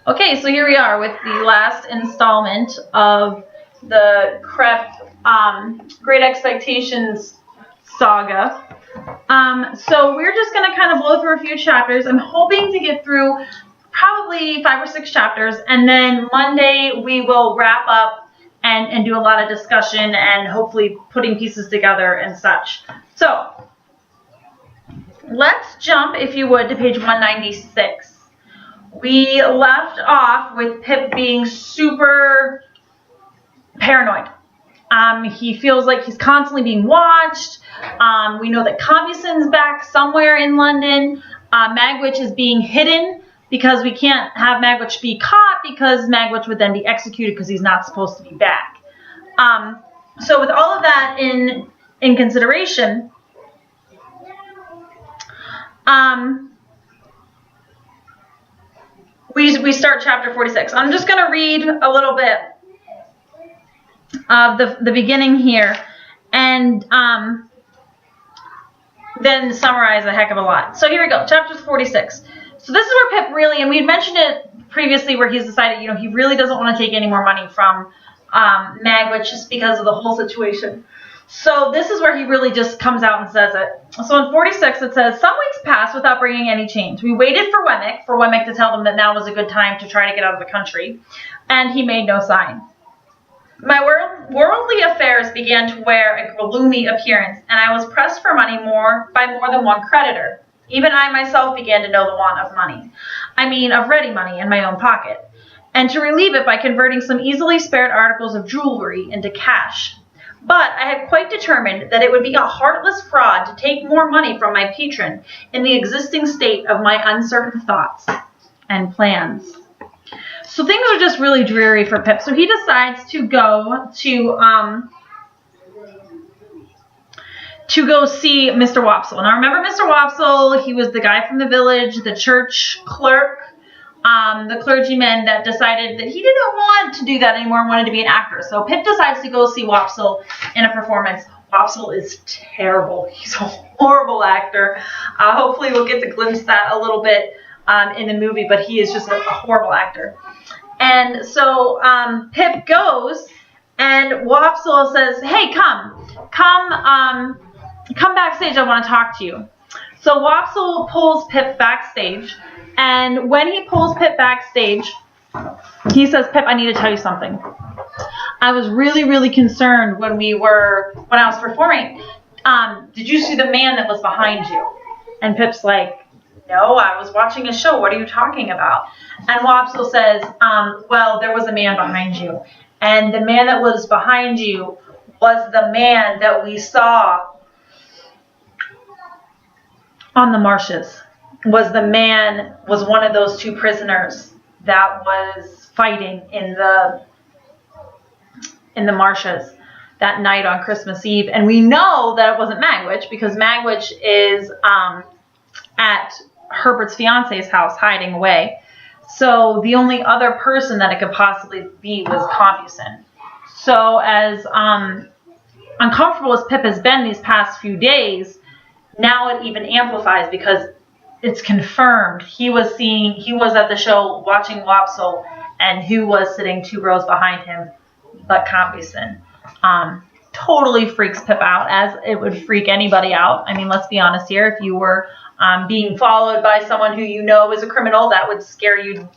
Okay, so here we are with the last installment of the Great Expectations saga. So we're just going to kind of blow through a few chapters. I'm hoping to get through probably 5 or 6 chapters, and then Monday we will wrap up and do a lot of discussion and hopefully putting pieces together and such. So let's jump, if you would, to page 196. We left off with Pip being super paranoid. He feels like he's constantly being watched. We know that Compuson's back somewhere in London. Magwitch is being hidden because we can't have Magwitch be caught because Magwitch would then be executed because he's not supposed to be back. So with all of that in consideration, we start chapter 46. I'm just going to read a little bit of the beginning here and then summarize a heck of a lot. So here we go, chapter 46. So this is where Pip really, and we had mentioned it previously, where he's decided, he really doesn't want to take any more money from Magwitch just because of the whole situation. So this is where he really just comes out and says it. So in 46 it says, some weeks passed without bringing any change. We waited for Wemmick to tell them that now was a good time to try to get out of the country, and he made no sign. My worldly affairs began to wear a gloomy appearance, and I was pressed for money by more than one creditor. Even I myself began to know the want of money. I mean, of ready money in my own pocket, and to relieve it by converting some easily spared articles of jewelry into cash. But I had quite determined that it would be a heartless fraud to take more money from my patron in the existing state of my uncertain thoughts and plans. So things are just really dreary for Pip. So he decides to go see Mr. Wopsle. Now remember Mr. Wopsle, he was the guy from the village, the church clerk, the clergyman that decided that he didn't want to do that anymore and wanted to be an actor. So Pip decides to go see Wopsle in a performance. Wopsle is terrible. He's a horrible actor. Hopefully we'll get to glimpse that a little bit in the movie, but he is just a horrible actor. And so Pip goes, and Wopsle says, hey, come backstage, I want to talk to you. So Wopsle pulls Pip backstage, and when he pulls Pip backstage, he says, Pip, I need to tell you something. I was really, really concerned when I was performing. Did you see the man that was behind you? And Pip's like, no, I was watching a show. What are you talking about? And Wopsle says, well, there was a man behind you. And the man that was behind you was the man that we saw on the marshes. Was one of those 2 prisoners that was fighting in the marshes that night on Christmas Eve. And we know that it wasn't Magwitch, because Magwitch is at Herbert's fiance's house hiding away. So the only other person that it could possibly be was Compuson. So as uncomfortable as Pip has been these past few days, now it even amplifies because it's confirmed. He was at the show watching Wopsle, and who was sitting 2 rows behind him but Compusson. Totally freaks Pip out, as it would freak anybody out. I mean, let's be honest here. If you were being followed by someone who you know is a criminal, that would scare you,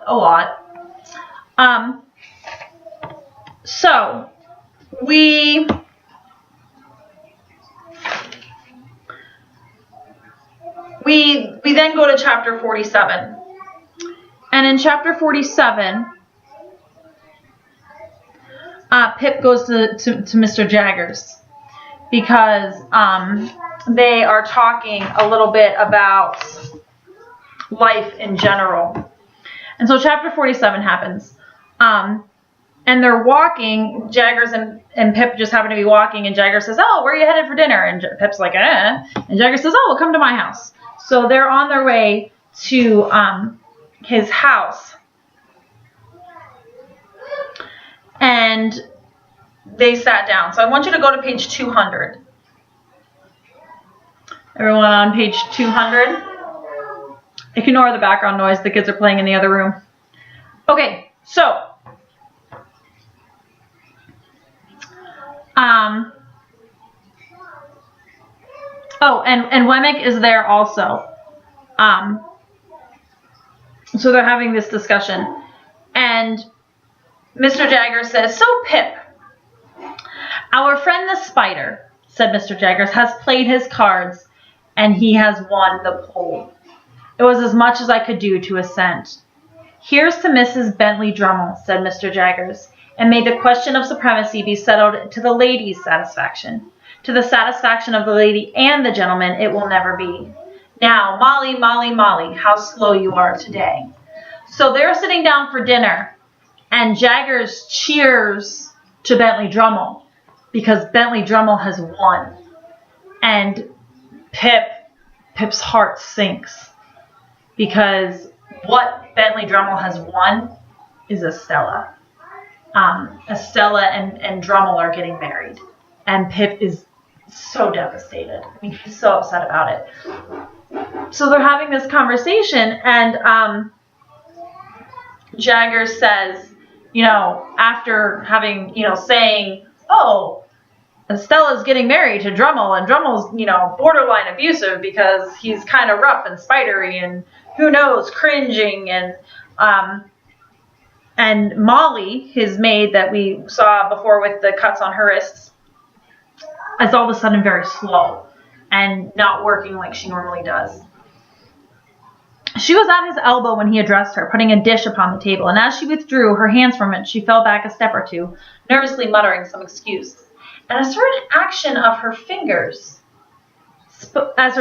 a lot. So we then go to chapter 47. And in chapter 47, Pip goes to Mr. Jaggers because they are talking a little bit about life in general. And so chapter 47 happens. And they're walking, Jaggers and Pip just happen to be walking, and Jaggers says, oh, where are you headed for dinner? And Pip's like, eh. And Jaggers says, oh, well, come to my house. So they're on their way to his house. And they sat down. So I want you to go to page 200. Everyone on page 200? Ignore the background noise. The kids are playing in the other room. Okay, so oh, and Wemmick is there also. So they're having this discussion, and Mr. Jaggers says, "So, Pip, our friend the spider," said Mr. Jaggers, "has played his cards, and he has won the poll. It was as much as I could do to assent." "Here's to Mrs. Bentley Drummle," said Mr. Jaggers, "and may the question of supremacy be settled to the lady's satisfaction. To the satisfaction of the lady and the gentleman it will never be. Now, Molly, Molly, Molly, how slow you are today." So they're sitting down for dinner, and Jaggers cheers to Bentley Drummle because Bentley Drummle has won. And Pip's heart sinks because what Bentley Drummle has won is Estella. Estella and Drummle are getting married, and Pip is so devastated. I mean, he's so upset about it. So they're having this conversation, and Jaggers says, after having, saying, "Oh, Estella's getting married to Drummle, and Drummel's, borderline abusive because he's kind of rough and spidery and who knows, cringing." And Molly, his maid that we saw before with the cuts on her wrists, is all of a sudden very slow and not working like she normally does. She was at his elbow when he addressed her, putting a dish upon the table, and as she withdrew her hands from it, she fell back a step or two, nervously muttering some excuse. And a certain action of her fingers, as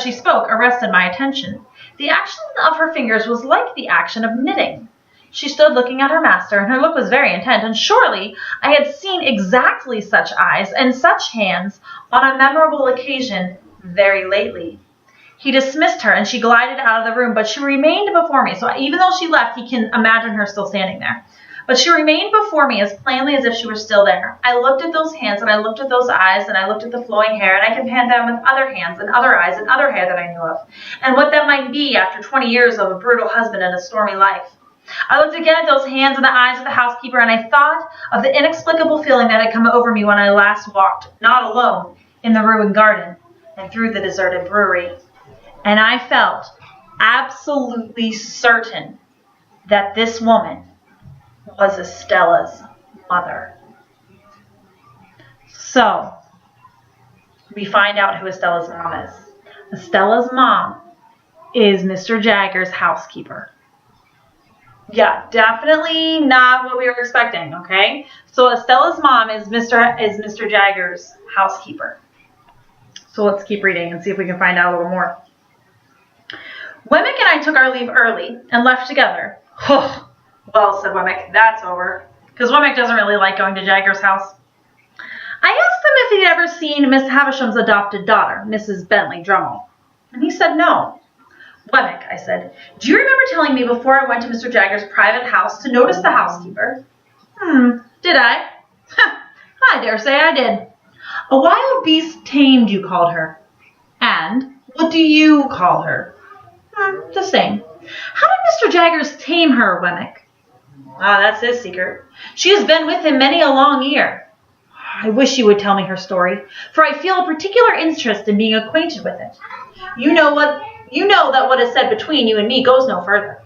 she spoke, arrested my attention. The action of her fingers was like the action of knitting. She stood looking at her master, and her look was very intent, and surely I had seen exactly such eyes and such hands on a memorable occasion very lately. He dismissed her, and she glided out of the room, but she remained before me. So even though she left, he can imagine her still standing there. But she remained before me as plainly as if she were still there. I looked at those hands, and I looked at those eyes, and I looked at the flowing hair, and I compared them with other hands and other eyes and other hair that I knew of, and what that might be after 20 years of a brutal husband and a stormy life. I looked again at those hands and the eyes of the housekeeper, and I thought of the inexplicable feeling that had come over me when I last walked, not alone, in the ruined garden and through the deserted brewery. And I felt absolutely certain that this woman was Estella's mother. So, we find out who Estella's mom is. Estella's mom is Mr. Jaggers' housekeeper. Yeah, definitely not what we were expecting, okay? So Estella's mom is Mr. Jaggers' housekeeper. So let's keep reading and see if we can find out a little more. Wemmick and I took our leave early and left together. Well, said Wemmick, that's over. Because Wemmick doesn't really like going to Jaggers' house. I asked him if he'd ever seen Miss Havisham's adopted daughter, Mrs. Bentley Drummle. And he said no. Wemmick, I said, do you remember telling me before I went to Mr. Jaggers' private house to notice the housekeeper? Did I? I dare say I did. A wild beast tamed, you called her. And what do you call her? The same. How did Mr. Jaggers tame her, Wemmick? That's his secret. She has been with him many a long year. I wish you would tell me her story, for I feel a particular interest in being acquainted with it. You know that what is said between you and me goes no further.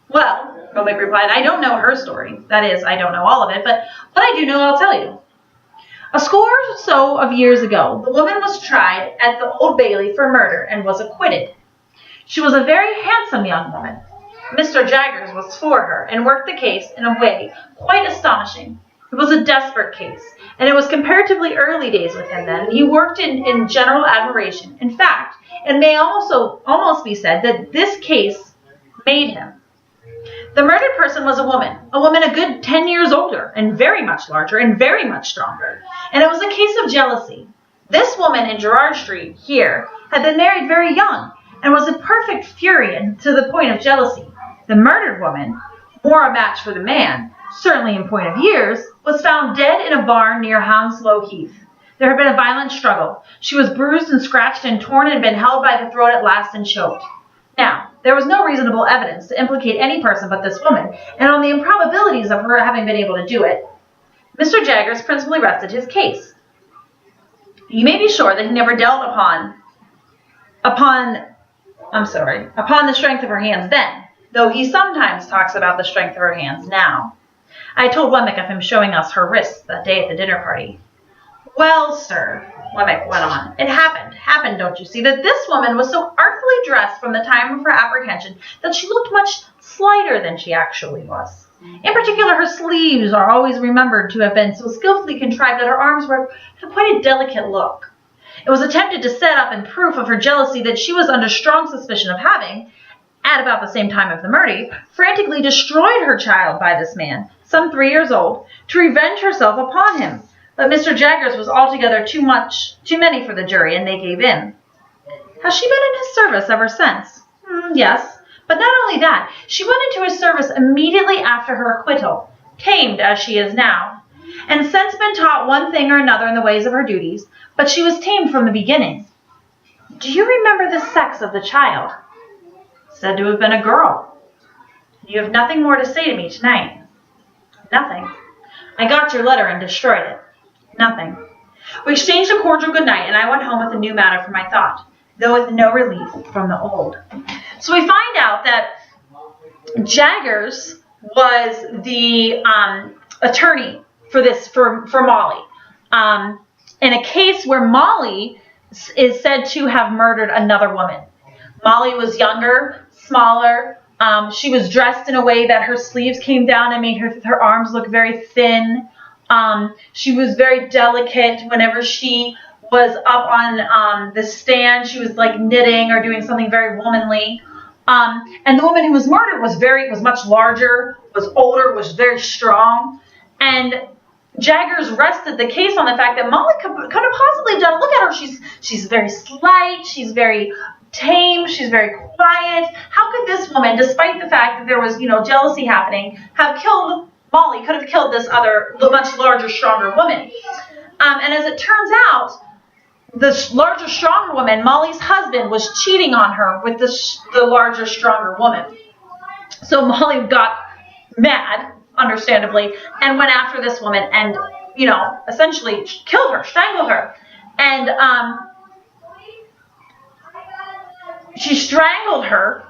Well, Wemmick replied, I don't know her story. That is, I don't know all of it, but what I do know I'll tell you. A score or so of years ago, the woman was tried at the Old Bailey for murder and was acquitted. She was a very handsome young woman. Mr. Jaggers was for her and worked the case in a way quite astonishing. It was a desperate case, and it was comparatively early days with him then, and he worked in general admiration. In fact, it may almost be said that this case made him. The murdered person was a woman a good 10 years older, and very much larger, and very much stronger. And it was a case of jealousy. This woman in Gerrard Street, here, had been married very young, and was a perfect fury and to the point of jealousy. The murdered woman, more a match for the man, certainly in point of years, was found dead in a barn near Hounslow Heath. There had been a violent struggle. She was bruised and scratched and torn and had been held by the throat at last and choked. Now, There was no reasonable evidence to implicate any person but this woman, and on the improbabilities of her having been able to do it, Mr. Jaggers principally rested his case. You may be sure that he never dealt upon the strength of her hands then, though he sometimes talks about the strength of her hands now. I told Wemmick of him showing us her wrists that day at the dinner party. Well, sir, Wemmick went on, it happened, don't you see, that this woman was so artfully dressed from the time of her apprehension that she looked much slighter than she actually was. In particular, her sleeves are always remembered to have been so skillfully contrived that her arms had quite a delicate look. It was attempted to set up in proof of her jealousy that she was under strong suspicion of having, at about the same time of the murder, frantically destroyed her child by this man, some 3 years old, to revenge herself upon him. But Mr. Jaggers was altogether too many for the jury, and they gave in. Has she been in his service ever since? Yes. But not only that, she went into his service immediately after her acquittal, tamed as she is now, and since been taught one thing or another in the ways of her duties, but she was tamed from the beginning. Do you remember the sex of the child? Said to have been a girl. You have nothing more to say to me tonight? Nothing. I got your letter and destroyed it. Nothing. We exchanged a cordial good night, and I went home with a new matter for my thought, though with no relief from the old. So we find out that Jaggers was the attorney for Molly, in a case where Molly is said to have murdered another woman. Molly was younger, smaller. She was dressed in a way that her sleeves came down and made her arms look very thin. She was very delicate. Whenever she was up on the stand, she was like knitting or doing something very womanly. And the woman who was murdered was much larger, was older, was very strong. And Jaggers rested the case on the fact that Molly couldn't have possibly done. Look at her; she's very slight, she's very tame, she's very quiet. How could this woman, despite the fact that there was jealousy happening, have killed Molly? Could have killed this other, the much larger, stronger woman. And as it turns out, the larger, stronger woman, Molly's husband, was cheating on her with the larger, stronger woman. So Molly got mad, understandably, and went after this woman and, essentially killed her, strangled her. And she strangled her,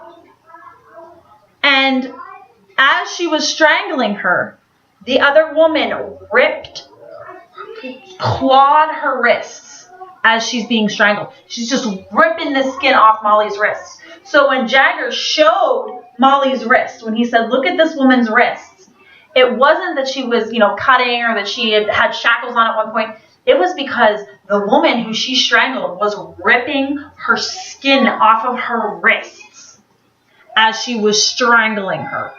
and as she was strangling her, the other woman clawed her wrists as she's being strangled. She's just ripping the skin off Molly's wrists. So when Jaggers showed Molly's wrist, when he said, look at this woman's wrists, it wasn't that she was, cutting or that she had shackles on at one point. It was because the woman who she strangled was ripping her skin off of her wrists as she was strangling her.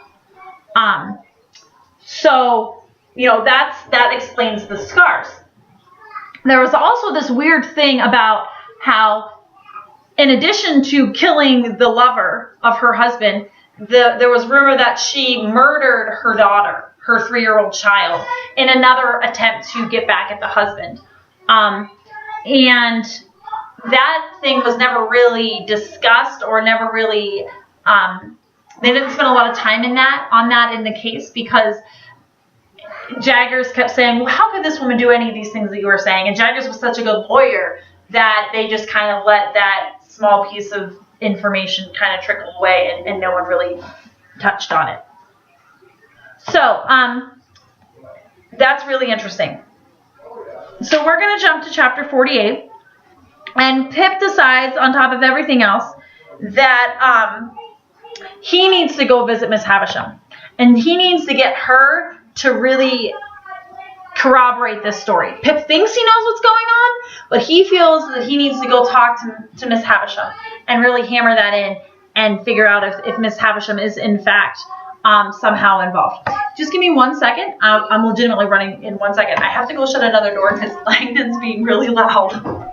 So, that explains the scars. There was also this weird thing about how, in addition to killing the lover of her husband, there was rumor that she murdered her daughter, her 3-year-old child, in another attempt to get back at the husband. And that thing was never really discussed or never really, they didn't spend a lot of time on that in the case, because Jaggers kept saying, well, how could this woman do any of these things that you were saying? And Jaggers was such a good lawyer that they just kind of let that small piece of information kind of trickle away, and no one really touched on it. So, that's really interesting. So we're going to jump to chapter 48, and Pip decides, on top of everything else, that he needs to go visit Miss Havisham, and he needs to get her to really corroborate this story. Pip thinks he knows what's going on, but he feels that he needs to go talk to Miss Havisham and really hammer that in and figure out if Miss Havisham is in fact somehow involved. Just give me 1 second. I'm legitimately running in 1 second. I have to go shut another door because Langdon's being really loud.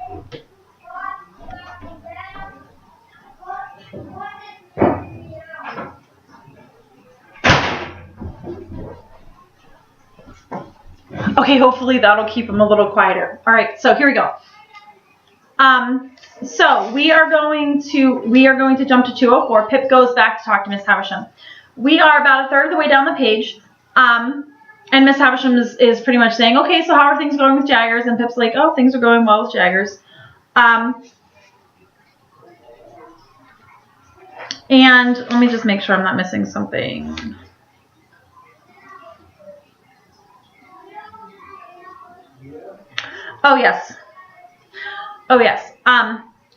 Okay, hopefully that'll keep him a little quieter. All right, so here we go. So we are going to jump to 204. Pip goes back to talk to Miss Havisham. We are about a third of the way down the page. And Miss Havisham is pretty much saying, okay, so how are things going with Jaggers? And Pip's like, oh, things are going well with Jaggers. And let me just make sure I'm not missing something. Oh, yes.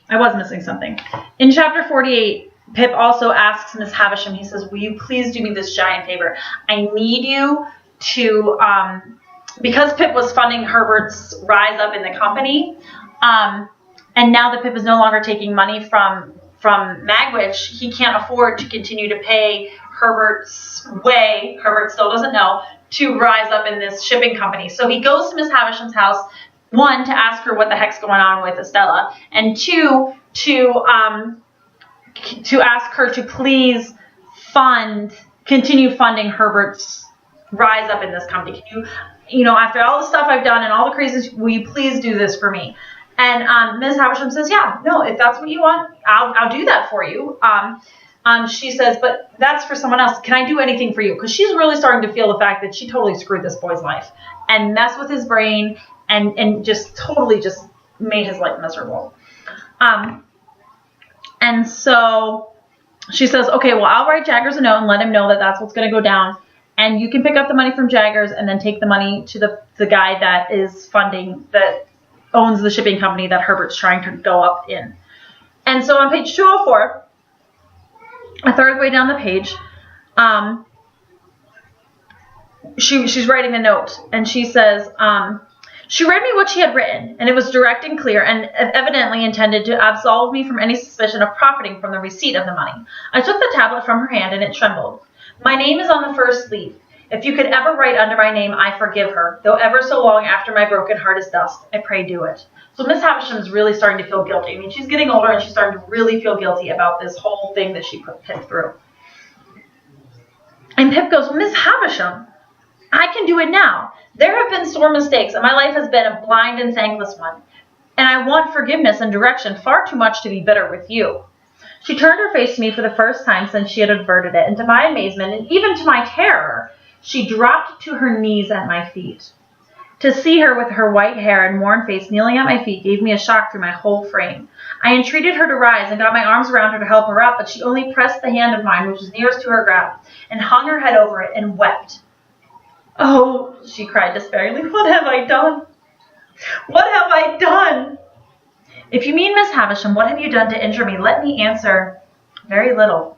I was missing something. In chapter 48, Pip also asks Miss Havisham, he says, will you please do me this giant favor? I need you to, because Pip was funding Herbert's rise up in the company, and now that Pip is no longer taking money from Magwitch, he can't afford to continue to pay Herbert's way, Herbert still doesn't know, to rise up in this shipping company. So he goes to Miss Havisham's house, one, to ask her what the heck's going on with Estella, and two, to ask her to please continue funding Herbert's rise up in this company. Can you know, after all the stuff I've done and all the crazies, will you please do this for me? And Ms. Havisham says, yeah, no, if that's what you want, I'll do that for you. She says, but that's for someone else. Can I do anything for you? Because she's really starting to feel the fact that she totally screwed this boy's life and messed with his brain and just totally just made his life miserable. And so she says, okay, well, I'll write Jaggers a note and let him know that that's what's going to go down. And you can pick up the money from Jaggers and then take the money to the guy that is funding, that owns the shipping company that Herbert's trying to go up in. And so on page 204, a third way down the page, she's writing the note, and she says, she read me what she had written, and it was direct and clear, and evidently intended to absolve me from any suspicion of profiting from the receipt of the money. I took the tablet from her hand, and it trembled. My name is on the first leaf. If you could ever write under my name, I forgive her, though ever so long after my broken heart is dust. I pray do it. So Miss Havisham is really starting to feel guilty. I mean, she's getting older, and she's starting to really feel guilty about this whole thing that she put Pip through. And Pip goes, well, Miss Havisham, I can do it now. There have been sore mistakes, and my life has been a blind and thankless one. And I want forgiveness and direction far too much to be bitter with you. She turned her face to me for the first time since she had averted it, and to my amazement, and even to my terror, she dropped to her knees at my feet. To see her with her white hair and worn face kneeling at my feet gave me a shock through my whole frame. I entreated her to rise and got my arms around her to help her up, but she only pressed the hand of mine which was nearest to her grasp, and hung her head over it and wept. Oh, she cried despairingly, what have I done? What have I done? If you mean, Miss Havisham, what have you done to injure me? Let me answer, very little.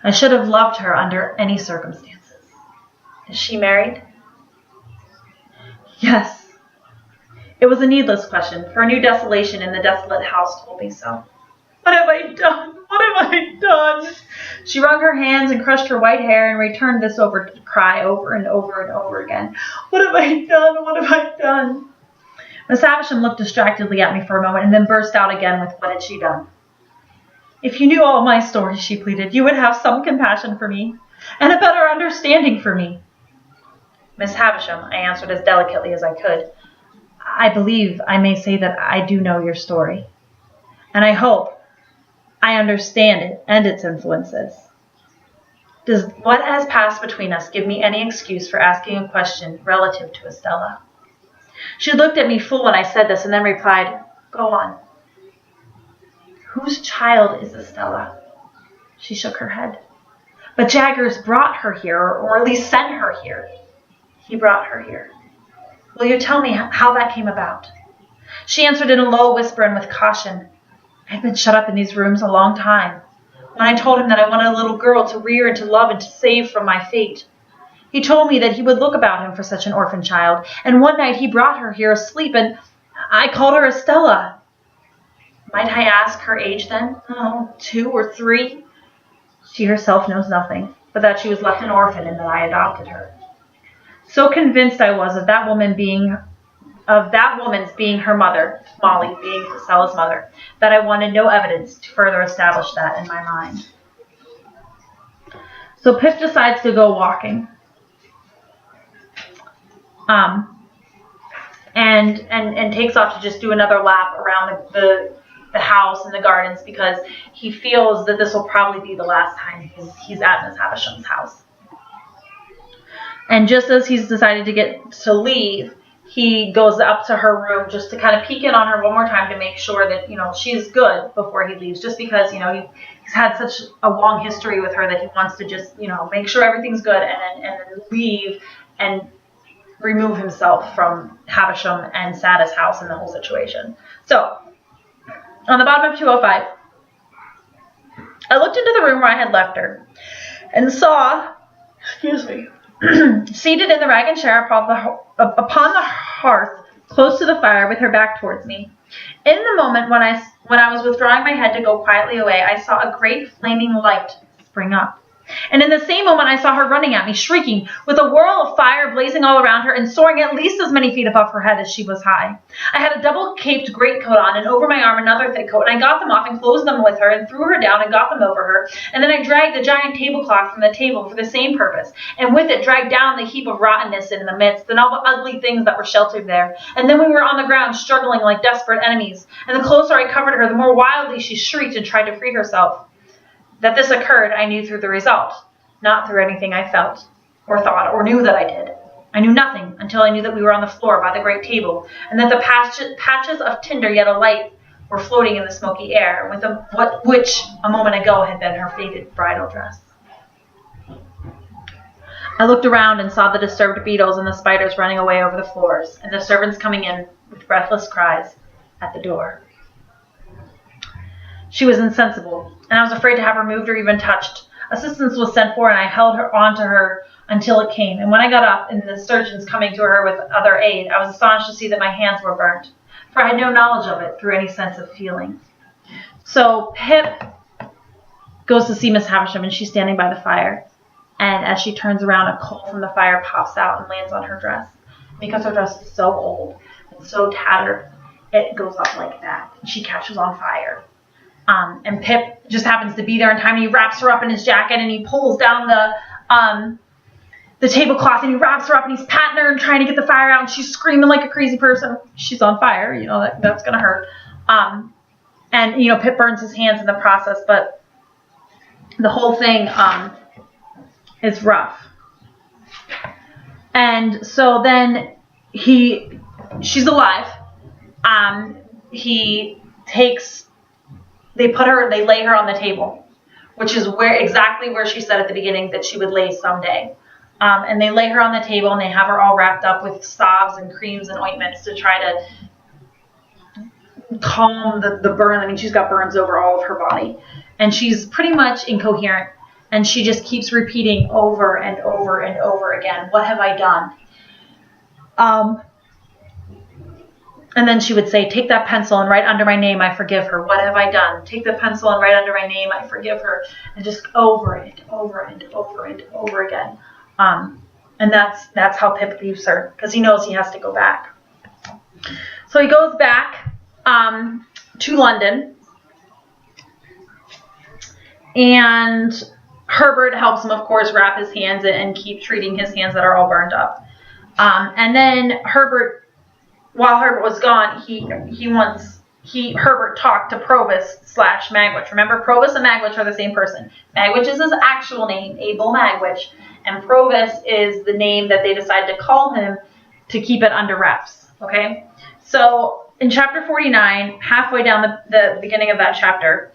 I should have loved her under any circumstances. Is she married? Yes. It was a needless question, for a new desolation in the desolate house told me so. What have I done? What have I done? She wrung her hands and crushed her white hair and returned this cry over and over and over again. What have I done? What have I done? Miss Havisham looked distractedly at me for a moment and then burst out again with what had she done. If you knew all my story, she pleaded, you would have some compassion for me and a better understanding for me. Miss Havisham, I answered as delicately as I could, I believe I may say that I do know your story, and I hope I understand it and its influences. Does what has passed between us give me any excuse for asking a question relative to Estella? She looked at me full when I said this and then replied, go on. Whose child is Estella? She shook her head. But Jaggers brought her here, or at least sent her here. He brought her here. Will you tell me how that came about? She answered in a low whisper and with caution. I've been shut up in these rooms a long time. When I told him that I wanted a little girl to rear and to love and to save from my fate, he told me that he would look about him for such an orphan child, and one night he brought her here asleep, and I called her Estella. Might I ask her age then? Oh, 2 or 3? She herself knows nothing, but that she was left an orphan and that I adopted her. So convinced I was of that woman's being her mother, Molly being Estella's mother, that I wanted no evidence to further establish that in my mind. So Pip decides to go walking. And takes off to just do another lap around the house and the gardens because he feels that this will probably be the last time he's at Miss Havisham's house. And just as he's decided to leave, he goes up to her room just to kind of peek in on her one more time to make sure that, she's good before he leaves, just because, he's had such a long history with her that he wants to just, make sure everything's good and then leave and remove himself from Havisham and Sada's house and the whole situation. So, on the bottom of 205, I looked into the room where I had left her and saw, seated in the rag chair upon the hearth, close to the fire, with her back towards me. In the moment when I was withdrawing my head to go quietly away, I saw a great flaming light spring up. And in the same moment, I saw her running at me, shrieking, with a whirl of fire blazing all around her and soaring at least as many feet above her head as she was high. I had a double-caped greatcoat on, and over my arm another thick coat, and I got them off and closed them with her and threw her down and got them over her. And then I dragged the giant tablecloth from the table for the same purpose, and with it dragged down the heap of rottenness in the midst and all the ugly things that were sheltered there. And then we were on the ground, struggling like desperate enemies. And the closer I covered her, the more wildly she shrieked and tried to free herself. That this occurred, I knew through the result, not through anything I felt or thought or knew that I did. I knew nothing until I knew that we were on the floor by the great table, and that the patches of tinder yet alight were floating in the smoky air, which a moment ago had been her faded bridal dress. I looked around and saw the disturbed beetles and the spiders running away over the floors, and the servants coming in with breathless cries at the door. She was insensible, and I was afraid to have her moved or even touched. Assistance was sent for, and I held her onto her until it came. And when I got up, and the surgeons coming to her with other aid, I was astonished to see that my hands were burnt, for I had no knowledge of it through any sense of feeling. So Pip goes to see Miss Havisham, and she's standing by the fire. And as she turns around, a coal from the fire pops out and lands on her dress. Because her dress is so old and so tattered, it goes up like that. And she catches on fire. And Pip just happens to be there in time, and he wraps her up in his jacket, and he pulls down the tablecloth, and he wraps her up, and he's patting her and trying to get the fire out, and she's screaming like a crazy person. She's on fire, that's going to hurt. And Pip burns his hands in the process, but the whole thing is rough. And so then she's alive. They lay her on the table, which is exactly where she said at the beginning that she would lay someday. And they lay her on the table, and they have her all wrapped up with salves and creams and ointments to try to calm the burn. I mean, she's got burns over all of her body, and she's pretty much incoherent, and she just keeps repeating over and over and over again, "What have I done?" And then she would say, "Take that pencil and write under my name, I forgive her. What have I done? Take the pencil and write under my name, I forgive her." And just over and over and over and over again. And that's how Pip leaves her, because he knows he has to go back. So he goes back to London, and Herbert helps him, of course, wrap his hands and keep treating his hands that are all burned up. And then while Herbert was gone, Herbert talked to Provis / Magwitch. Remember, Provis and Magwitch are the same person. Magwitch is his actual name, Abel Magwitch, and Provis is the name that they decided to call him to keep it under wraps. Okay? So in chapter 49, halfway down the beginning of that chapter,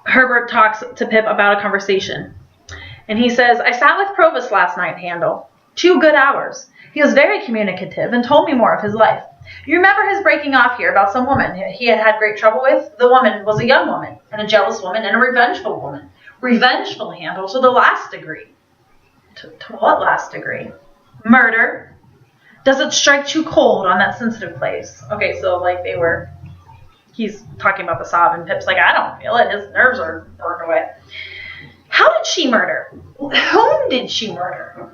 Herbert talks to Pip about a conversation. And he says, "I sat with Provis last night, Handel. 2 good hours. He was very communicative and told me more of his life. You remember his breaking off here about some woman he had great trouble with? The woman was a young woman, and a jealous woman, and a revengeful woman. Revengeful, Handel, to the last degree." To what last degree? "Murder. Does it strike too cold on that sensitive place?" Okay, so he's talking about the sob, and Pip's like, "I don't feel it. His nerves are burned away." "How did she murder? Whom did she murder?"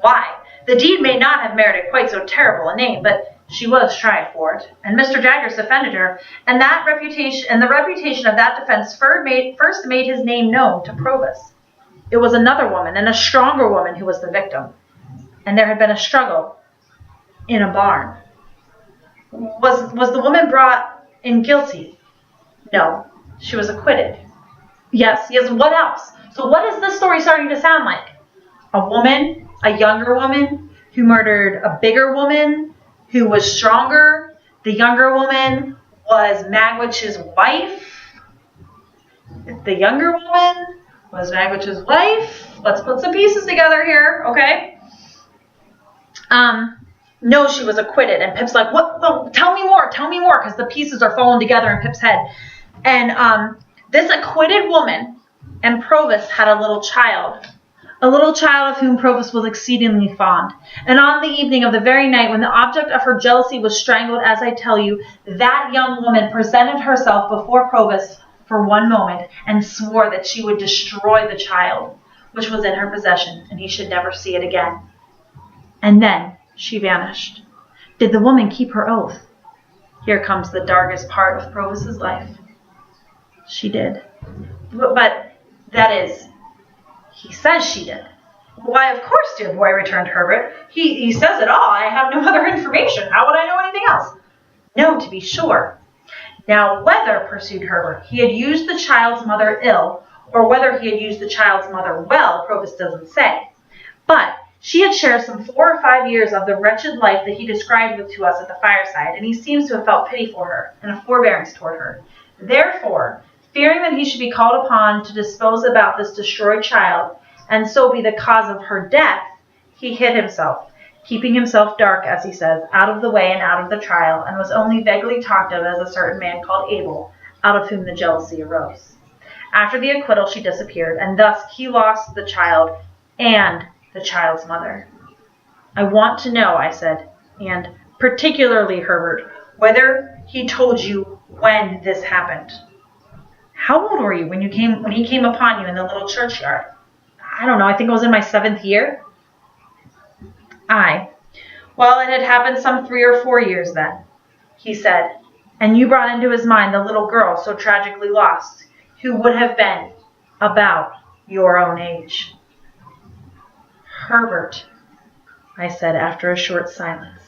"Why, the deed may not have merited quite so terrible a name, but she was tried for it, and Mr. Jaggers defended her, and the reputation of that defense first made his name known to Provis. It was another woman, and a stronger woman, who was the victim, and there had been a struggle in a barn." Was the woman brought in guilty? No, she was acquitted. Yes, what else? So what is this story starting to sound like? A woman, a younger woman, who murdered a bigger woman, who was stronger. The younger woman was Magwitch's wife. The younger woman was Magwitch's wife. Let's put some pieces together here, okay? No, she was acquitted. And Pip's like, what? Oh, tell me more, because the pieces are falling together in Pip's head. And this acquitted woman and Provis had a little child of whom Provis was exceedingly fond. And on the evening of the very night when the object of her jealousy was strangled, as I tell you, that young woman presented herself before Provis for one moment and swore that she would destroy the child which was in her possession, and he should never see it again. And then she vanished. Did the woman keep her oath? Here comes the darkest part of Provis's life. She did. But that is, he says she did. Why, of course, dear boy, returned Herbert. He says it all. I have no other information. How would I know anything else? No, to be sure. Now, whether, pursued Herbert, he had used the child's mother ill, or whether he had used the child's mother well, Provis doesn't say. But she had shared some 4 or 5 years of the wretched life that he described to us at the fireside, and he seems to have felt pity for her, and a forbearance toward her. Therefore, fearing that he should be called upon to dispose about this destroyed child, and so be the cause of her death, he hid himself, keeping himself dark, as he says, out of the way and out of the trial, and was only vaguely talked of as a certain man called Abel, out of whom the jealousy arose. After the acquittal she disappeared, and thus he lost the child and the child's mother. I want to know, I said, and particularly, Herbert, whether he told you when this happened. How old were you when he came upon you in the little churchyard? I don't know, I think it was in my 7th year. Aye. Well, it had happened some 3 or 4 years then, he said, and you brought into his mind the little girl so tragically lost, who would have been about your own age. Herbert, I said after a short silence,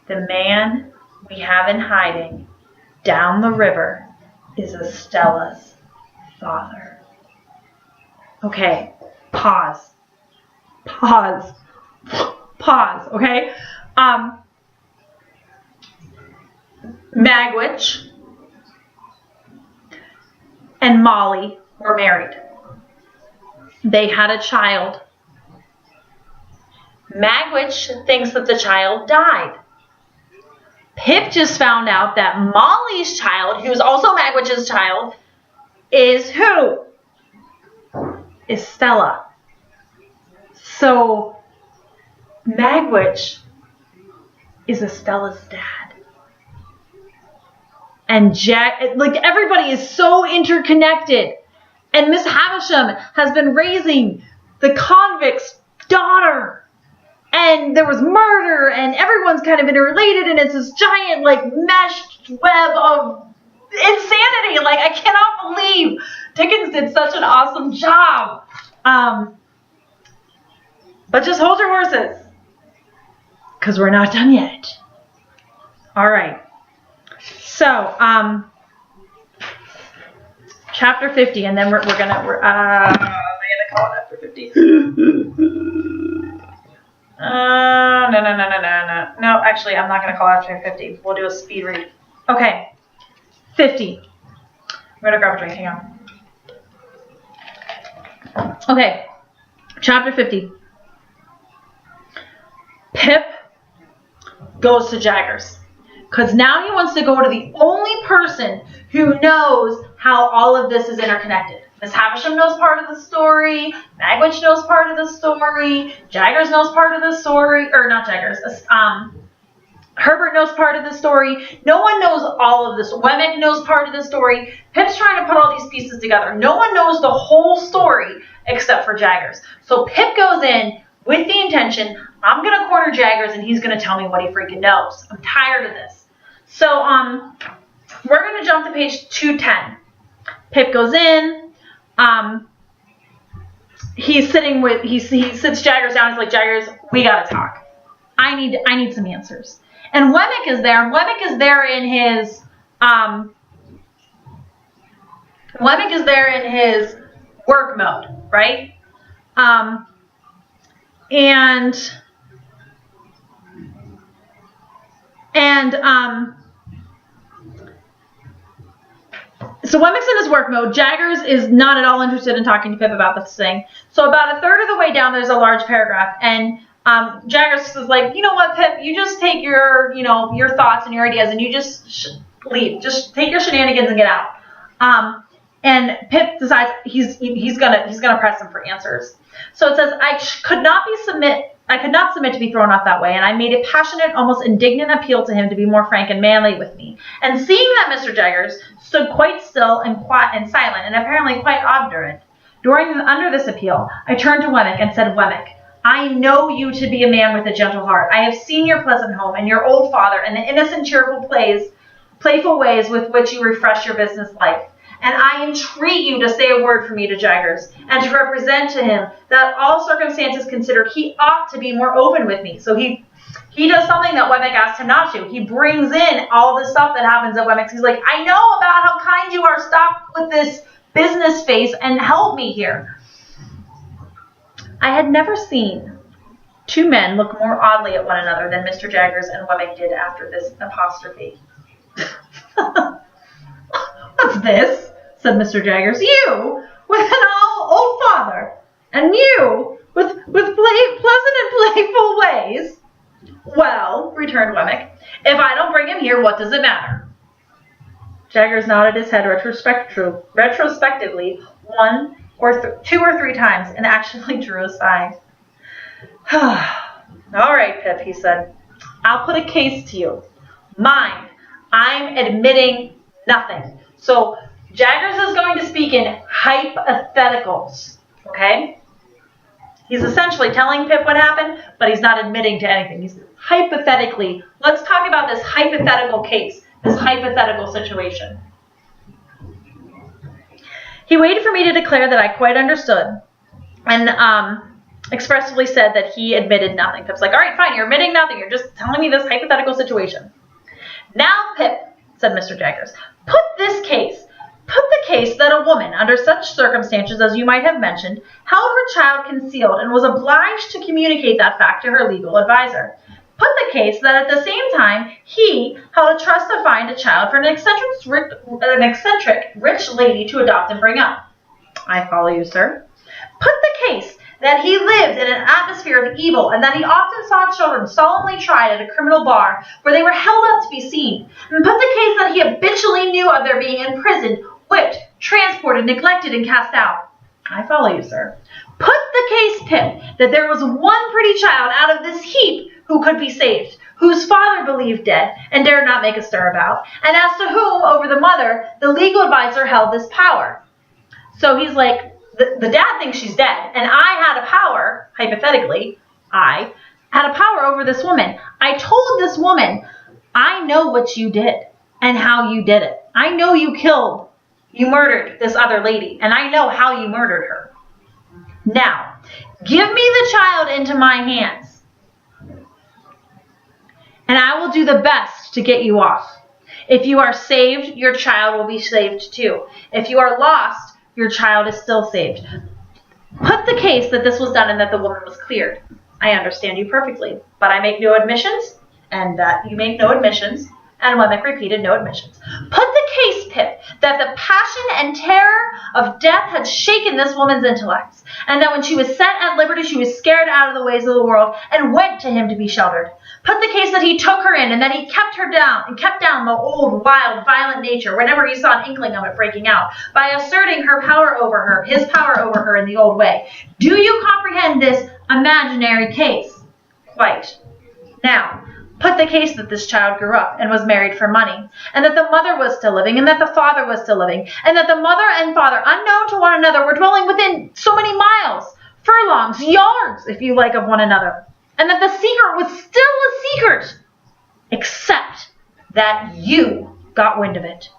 the man we have in hiding down the river is Estella's father. Okay, pause, okay? Magwitch and Molly were married. They had a child. Magwitch thinks that the child died. Pip just found out that Molly's child, who's also Magwitch's child, is who? Estella. So, Magwitch is Estella's dad. And Jack, like, everybody is so interconnected. And Miss Havisham has been raising the convict's daughter. And there was murder, and everyone's kind of interrelated, and it's this giant, like, meshed web of insanity. Like, I cannot believe Dickens did such an awesome job. But just hold your horses, because we're not done yet. All right. So, chapter 50, and then we're gonna call it after 50. No, actually, I'm not gonna call after 50. We'll do a speed read. Okay, 50. I'm gonna grab a drink. Hang on. Okay, chapter 50. Pip goes to Jaggers. Because now he wants to go to the only person who knows how all of this is interconnected. Miss Havisham knows part of the story. Magwitch knows part of the story. Jaggers knows part of the story. Or not Jaggers. Herbert knows part of the story. No one knows all of this. Wemmick knows part of the story. Pip's trying to put all these pieces together. No one knows the whole story except for Jaggers. So Pip goes in with the intention, I'm going to corner Jaggers and he's going to tell me what he freaking knows. I'm tired of this. So, we're going to jump to page 210. Pip goes in. He sits Jaggers down. He's like, Jaggers, we got to talk. I need some answers. And Wemmick is there, and Wemmick is there in his work mode, right? So Wemmick's in his work mode. Jaggers is not at all interested in talking to Pip about this thing. So about a third of the way down, there's a large paragraph, and Jaggers is like, you know what, Pip, you just take your thoughts and your ideas, and you just leave. Just take your shenanigans and get out. And Pip decides he's gonna press him for answers. So it says, I could not submit to be thrown off that way, and I made a passionate, almost indignant appeal to him to be more frank and manly with me. And seeing that Mr. Jaggers stood quite still and quiet and silent, and apparently quite obdurate, under this appeal, I turned to Wemmick and said, Wemmick, I know you to be a man with a gentle heart. I have seen your pleasant home and your old father and the innocent, cheerful playful ways with which you refresh your business life. And I entreat you to say a word for me to Jaggers, and to represent to him that all circumstances considered, he ought to be more open with me. So he does something that Wemmick asked him not to. He brings in all the stuff that happens at Wemmick's. He's like, I know about how kind you are. Stop with this business face and help me here. I had never seen two men look more oddly at one another than Mr. Jaggers and Wemmick did after this apostrophe. What's this? Said Mr. Jaggers. You, with an old father, and you, with pleasant and playful ways. Well, returned Wemmick, if I don't bring him here, what does it matter? Jaggers nodded his head retrospectively two or three times, and actually drew a sigh. All right, Pip, he said. I'll put a case to you. Mind, I'm admitting nothing. So Jaggers is going to speak in hypotheticals, okay? He's essentially telling Pip what happened, but he's not admitting to anything. He's hypothetically, let's talk about this hypothetical case, this hypothetical situation. He waited for me to declare that I quite understood, and expressively said that he admitted nothing. Pip's like, all right, fine, you're admitting nothing. You're just telling me this hypothetical situation. Now, Pip, said Mr. Jaggers, put the case that a woman, under such circumstances as you might have mentioned, held her child concealed and was obliged to communicate that fact to her legal advisor. Put the case that at the same time he held a trust to find a child for an eccentric rich lady to adopt and bring up. I follow you, sir. Put the case that he lived in an atmosphere of evil, and that he often saw children solemnly tried at a criminal bar, where they were held up to be seen. And put the case that he habitually knew of their being imprisoned, whipped, transported, neglected, and cast out. I follow you, sir. Put the case, Pip, that there was one pretty child out of this heap who could be saved, whose father believed dead, and dared not make a stir about, and as to whom, over the mother, the legal advisor held this power. So he's like, the dad thinks she's dead, and I had a power, hypothetically, I had a power over this woman. I told this woman, I know what you did and how you did it. I know you murdered this other lady, and I know how you murdered her. Now, give me the child into my hands, and I will do the best to get you off. If you are saved, your child will be saved too. If you are lost, your child is still saved. Put the case that this was done and that the woman was cleared. I understand you perfectly, but I make no admissions, and that you make no admissions, and Wemmick repeated no admissions. Put the case, Pip, that the passion and terror of death had shaken this woman's intellects, and that when she was set at liberty, she was scared out of the ways of the world, and went to him to be sheltered. Put the case that he took her in, and that he kept down the old, wild, violent nature whenever he saw an inkling of it breaking out, by asserting his power over her in the old way. Do you comprehend this imaginary case? Quite. Now, put the case that this child grew up and was married for money, and that the mother was still living, and that the father was still living, and that the mother and father, unknown to one another, were dwelling within so many miles, furlongs, yards, if you like, of one another, and that the secret was still a secret, except that you got wind of it,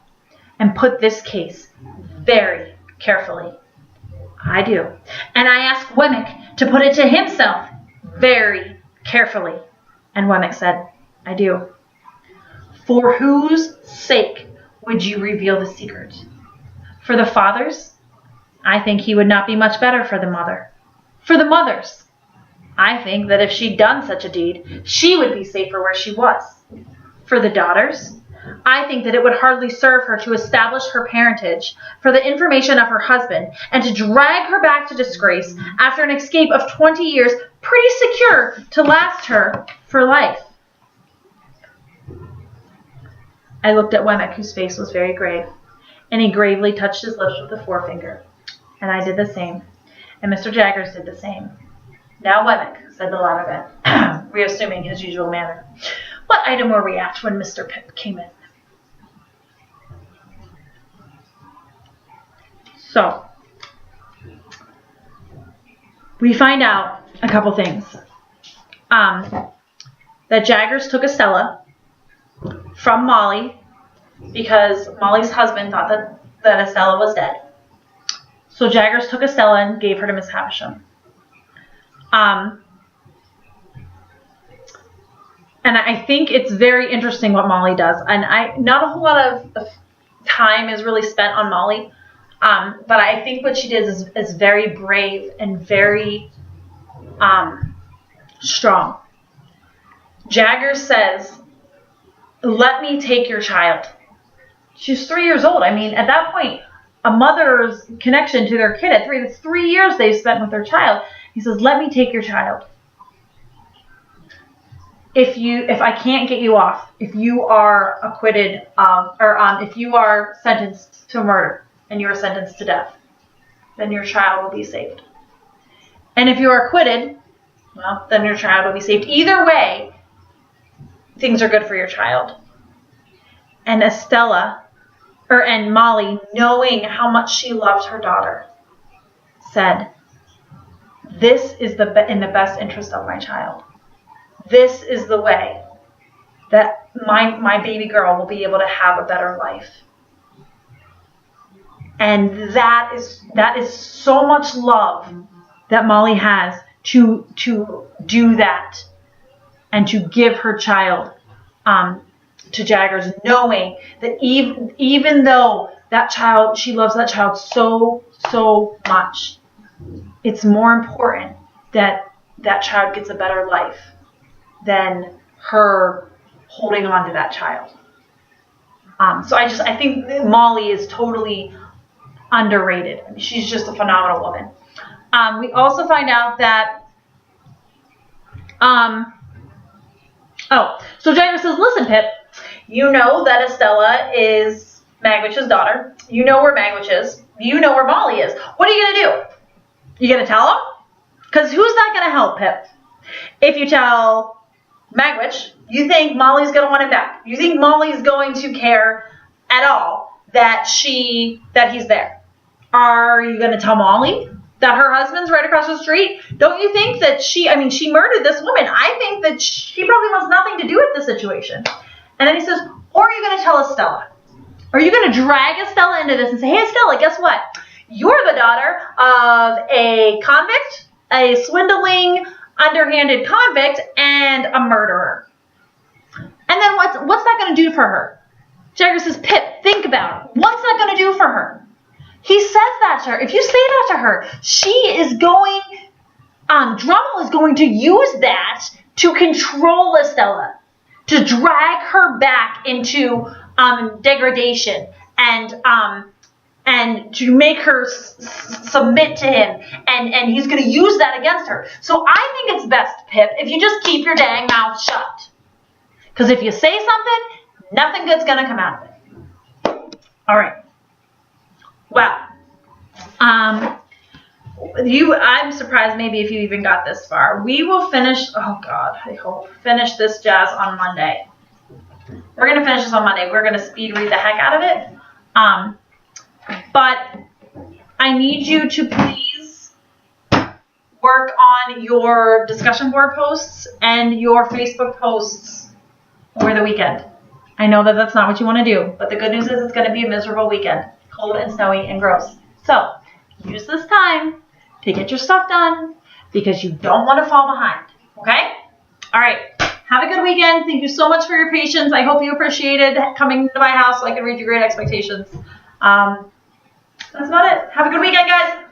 and put this case very carefully. I do. And I ask Wemmick to put it to himself very carefully. And Wemmick said, I do. For whose sake would you reveal the secret? For the father's? I think he would not be much better for the mother. For the mother's? I think that if she'd done such a deed, she would be safer where she was. For the daughter's? I think that it would hardly serve her to establish her parentage for the information of her husband and to drag her back to disgrace after an escape of 20 years pretty secure to last her for life. I looked at Wemmick, whose face was very grave, and he gravely touched his lips with a forefinger. And I did the same, and Mr. Jaggers did the same. Now, Wemmick, said the latter man, reassuming his usual manner, what item were we at when Mr. Pip came in? So, we find out a couple things. That Jaggers took Estella from Molly because Molly's husband thought that Estella was dead. So Jaggers took Estella and gave her to Miss Havisham. And I think it's very interesting what Molly does. And not a whole lot of time is really spent on Molly. But I think what she did is very brave and very strong. Jaggers says, let me take your child. She's 3 years old. I mean, at that point, a mother's connection to their kid at 3, that's 3 years they've spent with their child. He says, let me take your child. If I can't get you off, if you are acquitted, if you are sentenced to murder and you are sentenced to death, then your child will be saved. And if you are acquitted, well, then your child will be saved. Either way, things are good for your child. And and Molly, knowing how much she loved her daughter, said, this is in the best interest of my child. This is the way that my baby girl will be able to have a better life. And that is so much love that Molly has to do that and to give her child to Jaggers, knowing that even though that child, she loves that child so much, it's more important that that child gets a better life than her holding on to that child. So I think Molly is totally underrated. I mean, she's just a phenomenal woman. We also find out that so Jaggers says, listen, Pip, you know that Estella is Magwitch's daughter. You know where Magwitch is. You know where Molly is. What are you going to do? You going to tell him? Because who's that going to help, Pip? If you tell Magwitch, you think Molly's going to want him back. You think Molly's going to care at all that he's there. Are you going to tell Molly that her husband's right across the street? Don't you think that she murdered this woman? I think that she probably wants nothing to do with the situation. And then he says, or are you going to tell Estella? Are you going to drag Estella into this and say, hey, Estella, guess what? You're the daughter of a convict, a swindling, underhanded convict, and a murderer. And then what's that going to do for her? Jaggers says, Pip, think about it. What's that going to do for her? He says that to her. If you say that to her, she is going, Drummle is going to use that to control Estella, to drag her back into degradation and to make her submit to him. And he's going to use that against her. So I think it's best, Pip, if you just keep your dang mouth shut. Because if you say something, nothing good's going to come out of it. All right. Well, I'm surprised maybe if you even got this far. We will finish, finish this jazz on Monday. We're going to finish this on Monday. We're going to speed read the heck out of it. But I need you to please work on your discussion board posts and your Facebook posts over the weekend. I know that that's not what you want to do, but the good news is it's going to be a miserable weekend. Cold and snowy and gross. So, use this time to get your stuff done because you don't want to fall behind. Okay? All right. have a good weekend. Thank you so much for your patience. I hope you appreciated coming to my house so I can read your great expectations. That's about it. Have a good weekend, guys.